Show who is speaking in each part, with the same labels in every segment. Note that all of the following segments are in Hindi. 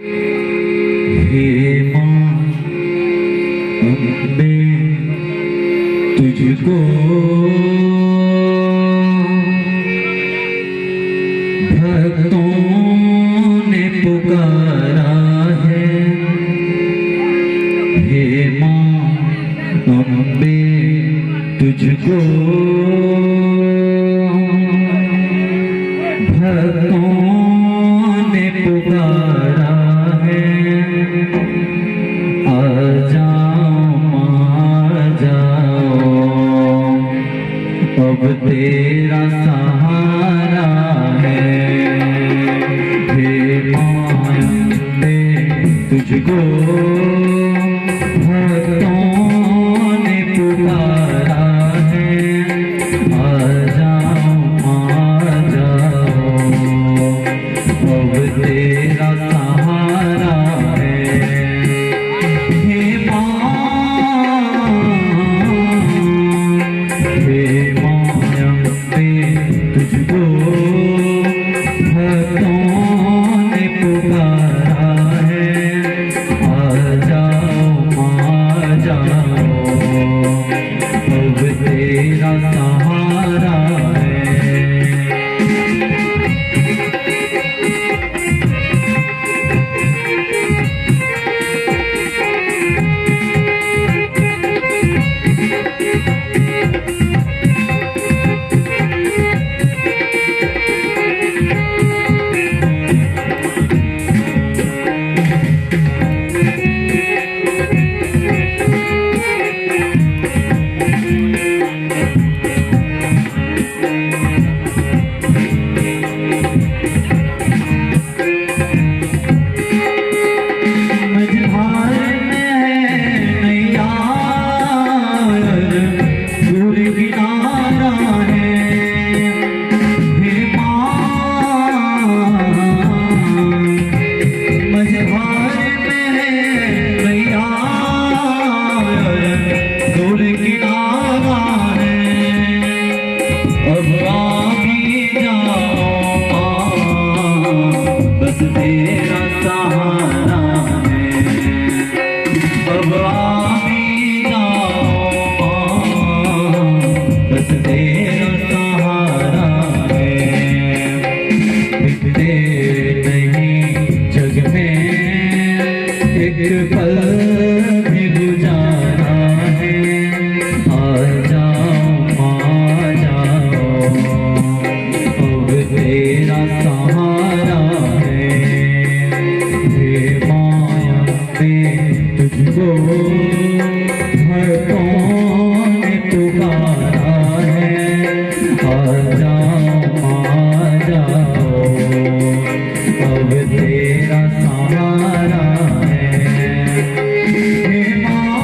Speaker 1: हे माँ अम्बे तुझको भक्तों ने पुकारा है। हे माँ अम्बे तुझको भक्तों ने पुकारा है। आ जाओ माँ जाओ, अब तेरा सहारा है। हे माँ अम्बे तुझको भक्तों ने पुकारा है। आ जाओ माँ जाओ, अब तेरा सहारा है। हे माँ अम्बे तुझको भक्तों ने पुकारा है। आ जाओ माँ जाओ, अब तेरा सहारा है। तेरा सहारा है। अब आ भी जाओ, बस तेरा सहारा है। बिकते नहीं जग में एक पल भी गुजारा है। आ जाओ माँ जाओ, अब तेरा सहारा तुझको भक्तों ने पुकारा है। आ जाओ माँ जाओ, अब तेरा सहारा है। हे माँ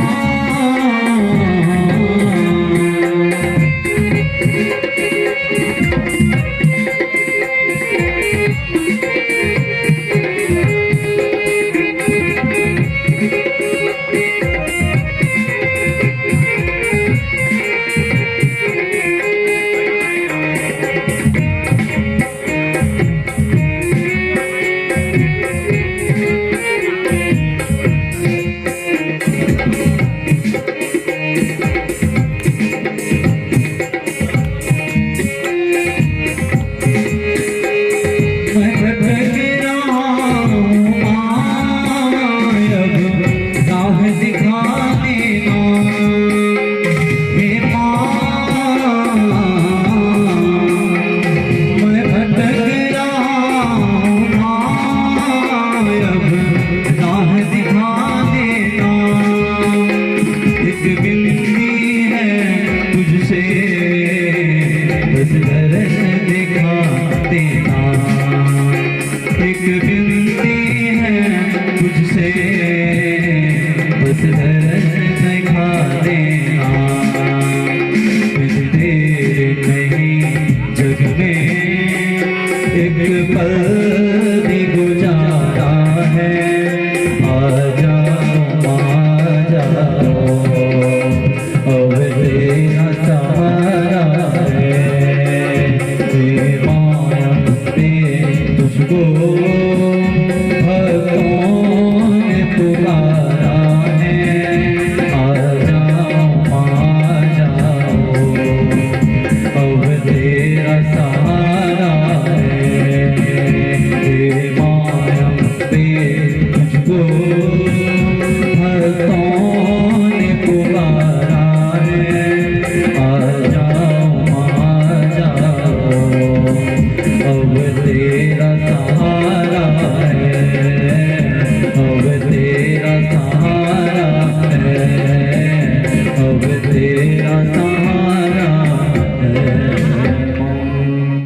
Speaker 1: एक विनती है तुझसे।